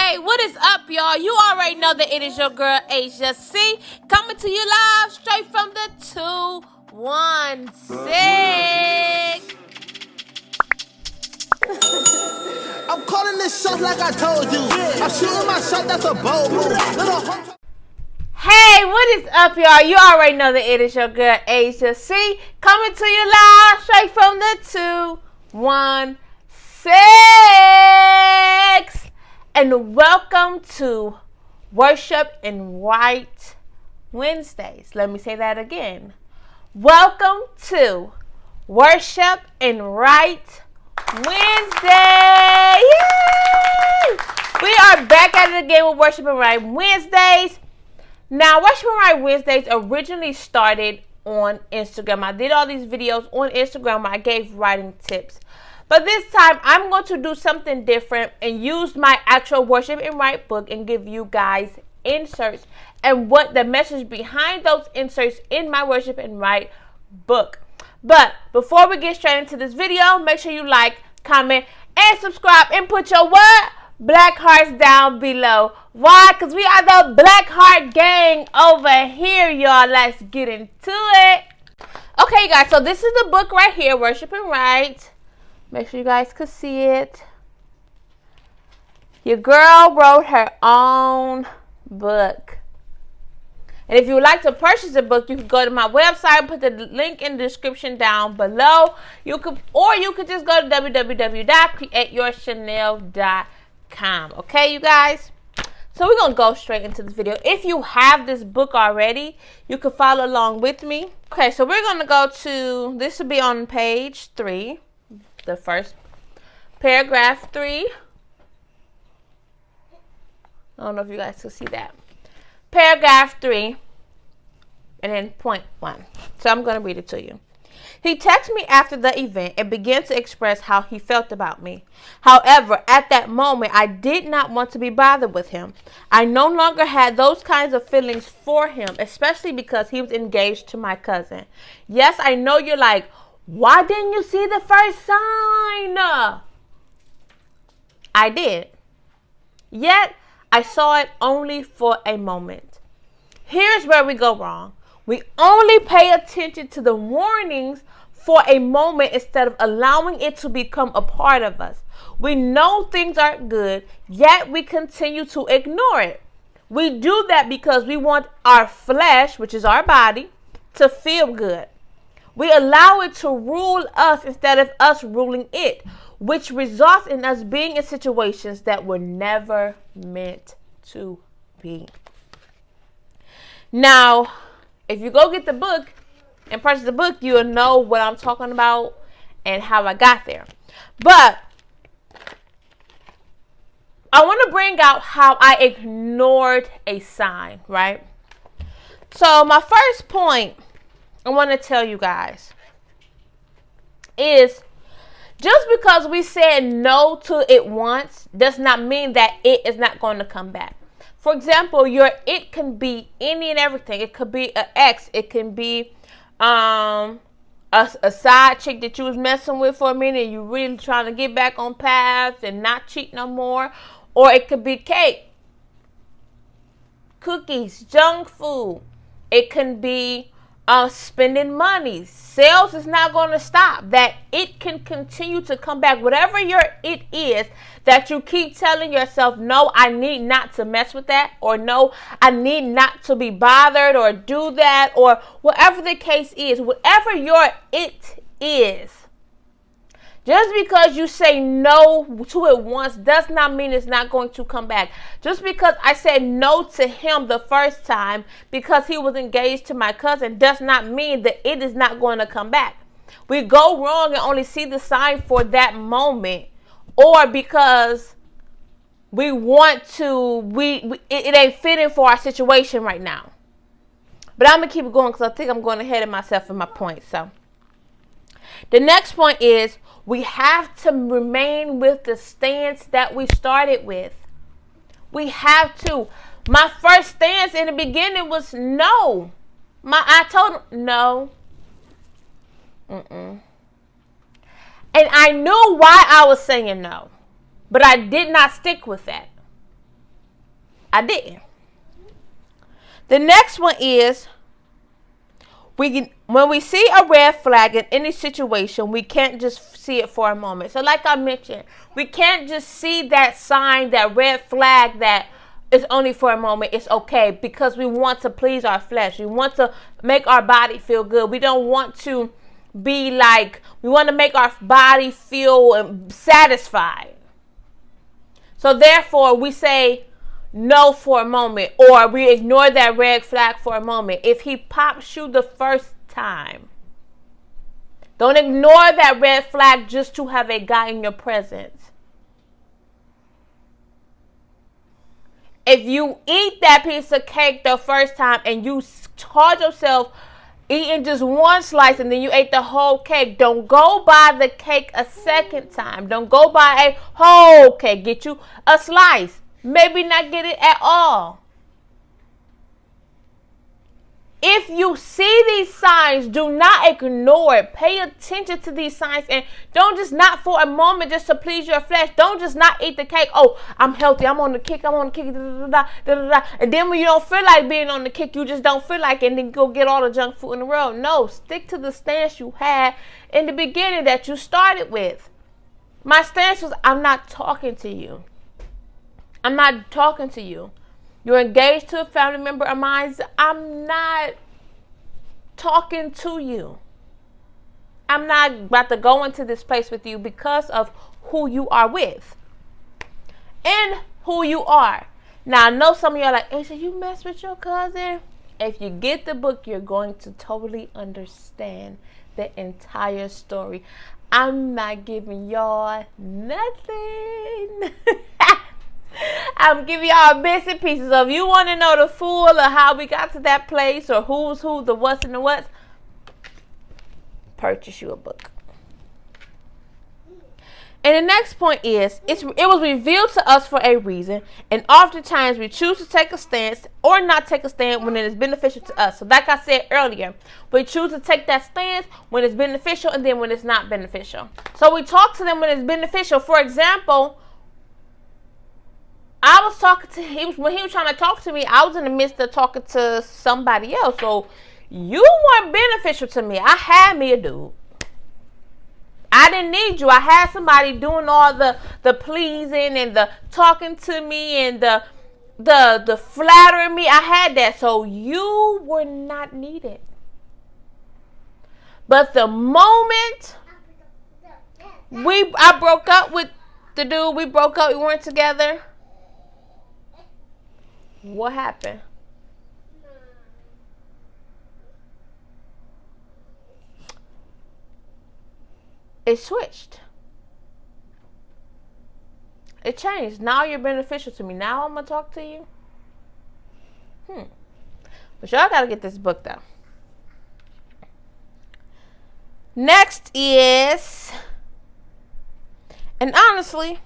Hey, what is up, y'all? You already know that it is your girl, Asia C, coming to you live straight from the 216. I'm calling this shot like I told you. I'm shooting my shot, that's a bold move. Hey, what is up, y'all? You already know that it is your girl, Asia C, coming to you live straight from the 216. And welcome to Worship&Write Wednesdays. Let me say that again. Welcome to Worship&Write Wednesday. Yay! We are back at it again with Worship&Write Wednesdays. Now, Worship&Write Wednesdays originally started on Instagram. I did all these videos on Instagram where I gave writing tips. But this time, I'm going to do something different and use my actual Worship&Write book and give you guys inserts and what the message behind those inserts in my Worship&Write book. But before we get straight into this video, make sure you like, comment, and subscribe and put your what? Black hearts down below. Why? Because we are the Black Heart Gang over here, y'all. Let's get into it. Okay, guys, so this is the book right here, Worship&Write. Make sure you guys can see it. Your girl wrote her own book. And if you would like to purchase the book, you can go to my website, put the link in the description down below. You could just go to www.createyourshanel.com. Okay, you guys? So we're going to go straight into this video. If you have this book already, you can follow along with me. Okay, so we're going to go to, this will be on page 3. The first paragraph 3. I don't know if you guys can see that. Paragraph 3 and then point 1. So I'm going to read it to you. He texted me after the event and began to express how he felt about me. However, at that moment, I did not want to be bothered with him. I no longer had those kinds of feelings for him, especially because he was engaged to my cousin. Yes, I know you're like, why didn't you see the first sign? I did. Yet, I saw it only for a moment. Here's where we go wrong. We only pay attention to the warnings for a moment instead of allowing it to become a part of us. We know things aren't good, yet we continue to ignore it. We do that because we want our flesh, which is our body, to feel good. We allow it to rule us instead of us ruling it, which results in us being in situations that were never meant to be. Now, if you go get the book and purchase the book, you'll know what I'm talking about and how I got there. But I want to bring out how I ignored a sign, right? So my first point I want to tell you guys is just because we said no to it once does not mean that it is not going to come back. For example, it can be any and everything. It could be an ex. It can be a side chick that you was messing with for a minute and you really trying to get back on path and not cheat no more. Or it could be cake, cookies, junk food. It can be spending money. Sales is not going to stop. That it can continue to come back. Whatever it is that you keep telling yourself, no, I need not to mess with that, or no, I need not to be bothered or do that, or whatever the case is, whatever your it is. Just because you say no to it once does not mean it's not going to come back. Just because I said no to him the first time because he was engaged to my cousin does not mean that it is not going to come back. We go wrong and only see the sign for that moment, or because we want to, it ain't fitting for our situation right now. But I'm going to keep it going because I think I'm going ahead of myself in my point. So the next point is, we have to remain with the stance that we started with. We have to. My first stance in the beginning was no. I told him no. And I knew why I was saying no. But I did not stick with that. I didn't. The next one is, when we see a red flag in any situation, we can't just see it for a moment. So like I mentioned, we can't just see that sign, that red flag that is only for a moment. It's okay, because we want to please our flesh. We want to make our body feel good. We don't want to be like, we want to make our body feel satisfied. So therefore, we say no for a moment, or we ignore that red flag for a moment. If he pops you the first time, don't ignore that red flag just to have a guy in your presence. If you eat that piece of cake the first time and you charge yourself eating just one slice and then you ate the whole cake, don't go buy the cake a second time. Don't go buy a whole cake. Get you a slice. Maybe not get it at all. If you see these signs, do not ignore it. Pay attention to these signs, and don't just not for a moment just to please your flesh. Don't just not eat the cake. Oh, I'm healthy. I'm on the kick. I'm on the kick. Da, da, da, da, da. And then when you don't feel like being on the kick, you just don't feel like it, and then go get all the junk food in the world. No, stick to the stance you had in the beginning that you started with. My stance was, I'm not talking to you. I'm not talking to you. You're engaged to a family member of mine. I'm not talking to you. I'm not about to go into this place with you because of who you are with and who you are. Now, I know some of y'all are like, Aisha, you mess with your cousin? If you get the book, you're going to totally understand the entire story. I'm not giving y'all nothing. I'm giving y'all bits and pieces of, you want to know the full of how we got to that place, or who's who, the what's and the what's, purchase you a book. And the next point is, it was revealed to us for a reason, and oftentimes we choose to take a stance or not take a stand when it is beneficial to us. So like I said earlier, we choose to take that stance when it's beneficial and then when it's not beneficial. So we talk to them when it's beneficial. For example, I was talking to him when he was trying to talk to me. I was in the midst of talking to somebody else. So you weren't beneficial to me. I had me a dude. I didn't need you. I had somebody doing all the pleasing and the talking to me and the flattering me. I had that. So you were not needed. But the moment I broke up with the dude, we broke up, we weren't together. What happened? It switched. It changed. Now you're beneficial to me. Now I'm going to talk to you. But y'all got to get this book though. Next is, and honestly,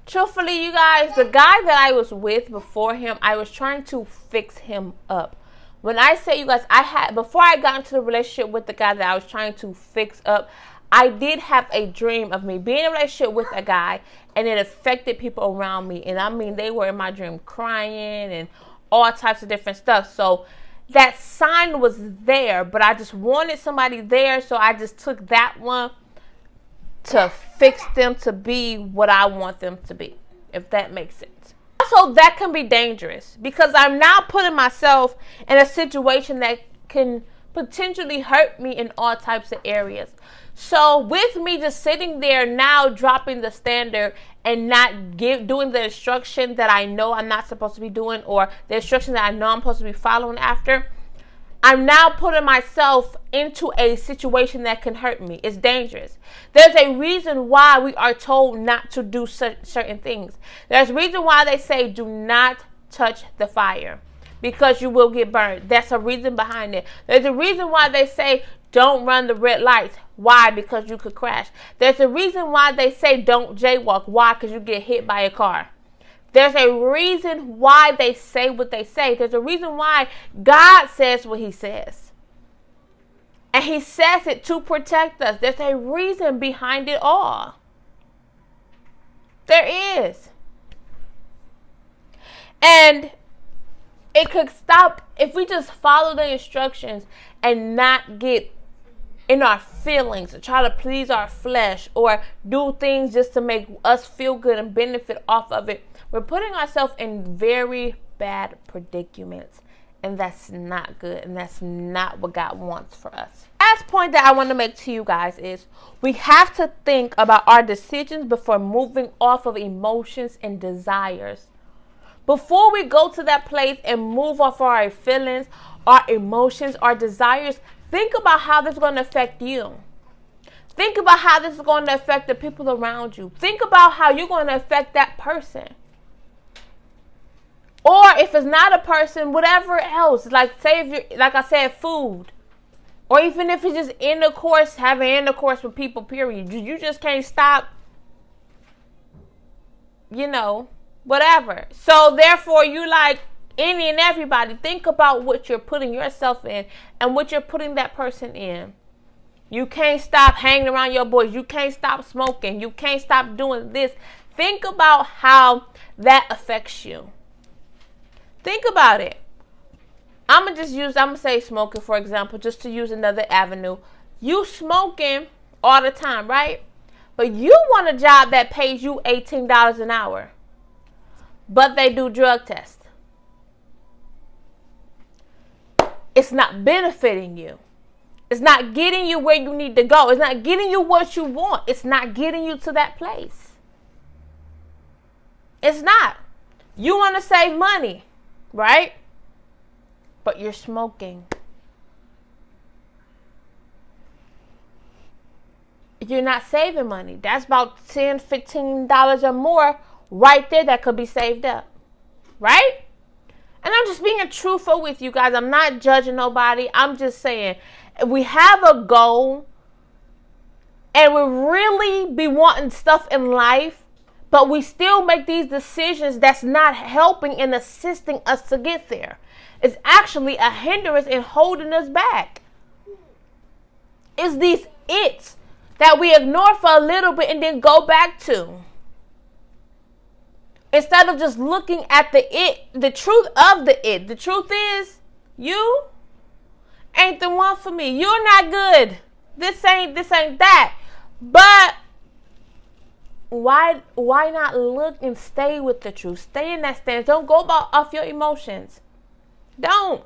truthfully, you guys, the guy that I was with before him, I was trying to fix him up. When I say, you guys, before I got into the relationship with the guy that I was trying to fix up, I did have a dream of me being in a relationship with a guy, and it affected people around me. And I mean, they were in my dream crying and all types of different stuff. So that sign was there, but I just wanted somebody there. So I just took that one to fix them to be what I want them to be, if that makes sense. Also, that can be dangerous because I'm now putting myself in a situation that can potentially hurt me in all types of areas. So with me just sitting there now dropping the standard and not doing the instruction that I know I'm not supposed to be doing, or the instruction that I know I'm supposed to be following after, I'm now putting myself into a situation that can hurt me. It's dangerous. There's a reason why we are told not to do certain things. There's a reason why they say do not touch the fire, because you will get burned. That's a reason behind it. There's a reason why they say don't run the red lights. Why? Because you could crash. There's a reason why they say don't jaywalk. Why? Because you get hit by a car. There's a reason why they say what they say. There's a reason why God says what he says. And he says it to protect us. There's a reason behind it all. There is. And it could stop if we just follow the instructions and not get in our feelings and try to please our flesh or do things just to make us feel good and benefit off of it. We're putting ourselves in very bad predicaments, and that's not good, and that's not what God wants for us. Last point that I want to make to you guys is we have to think about our decisions before moving off of emotions and desires. Before we go to that place and move off our feelings, our emotions, our desires, think about how this is going to affect you. Think about how this is going to affect the people around you. Think about how you're going to affect that person. Or if it's not a person, whatever else. Like say if you're, like I said, food. Or even if it's just intercourse, having intercourse with people, period. You just can't stop, whatever. So therefore you like any and everybody. Think about what you're putting yourself in and what you're putting that person in. You can't stop hanging around your boys. You can't stop smoking. You can't stop doing this. Think about how that affects you. Think about it. I'm going to say smoking, for example, just to use another avenue. You smoking all the time, right? But you want a job that pays you $18 an hour. But they do drug tests. It's not benefiting you. It's not getting you where you need to go. It's not getting you what you want. It's not getting you to that place. It's not. You want to save money, right? But you're smoking. You're not saving money. That's about $10, $15 or more right there that could be saved up, right? And I'm just being truthful with you guys. I'm not judging nobody. I'm just saying, we have a goal and we really be wanting stuff in life, but we still make these decisions that's not helping and assisting us to get there. It's actually a hindrance in holding us back. It's these it's that we ignore for a little bit and then go back to. Instead of just looking at the truth of the it. The truth is, you ain't the one for me. You're not good. This ain't that. But why not look and stay with the truth? Stay in that stance. Don't go off your emotions. Don't.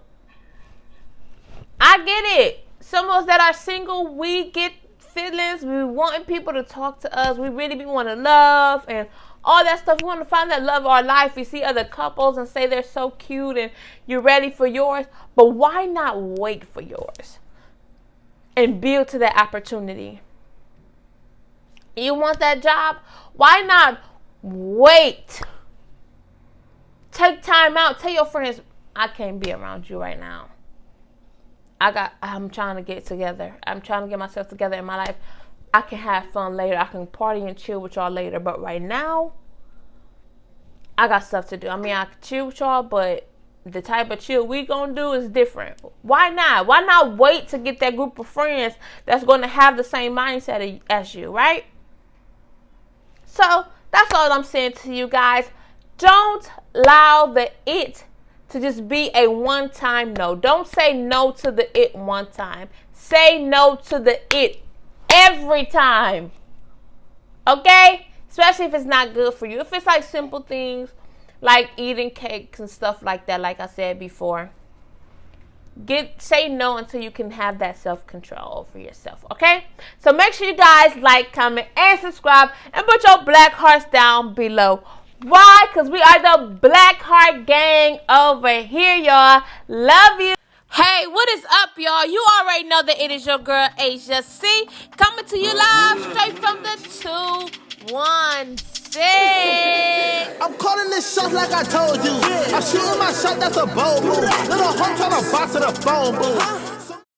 I get it. Some of us that are single, we get feelings. We wanting people to talk to us. We really want to love and all that stuff. We want to find that love of our life. We see other couples and say they're so cute and you're ready for yours. But why not wait for yours and build to that opportunity? You want that job? Why not wait? Take time out. Tell your friends, I can't be around you right now. I'm trying to get together. I'm trying to get myself together in my life. I can have fun later. I can party and chill with y'all later. But right now, I got stuff to do. I mean, I can chill with y'all, but the type of chill we gonna do is different. Why not? Why not wait to get that group of friends that's going to have the same mindset as you, right? So, that's all I'm saying to you guys. Don't allow the it to just be a one-time no. Don't say no to the it one time. Say no to the it every time. Okay? Especially if it's not good for you. If it's like simple things like eating cakes and stuff like that, like I said before. Say no until you can have that self-control over yourself. Okay? So make sure you guys like, comment, and subscribe. And put your black hearts down below. Why? Because we are the Black Heart Gang over here, y'all. Love you. Hey, what is up, y'all? You already know that it is your girl, Asia C, coming to you live straight from the 216. I'm calling this shot like I told you. I'm shooting my shot, that's a bold move. Little hoe tryna box to the phone booth.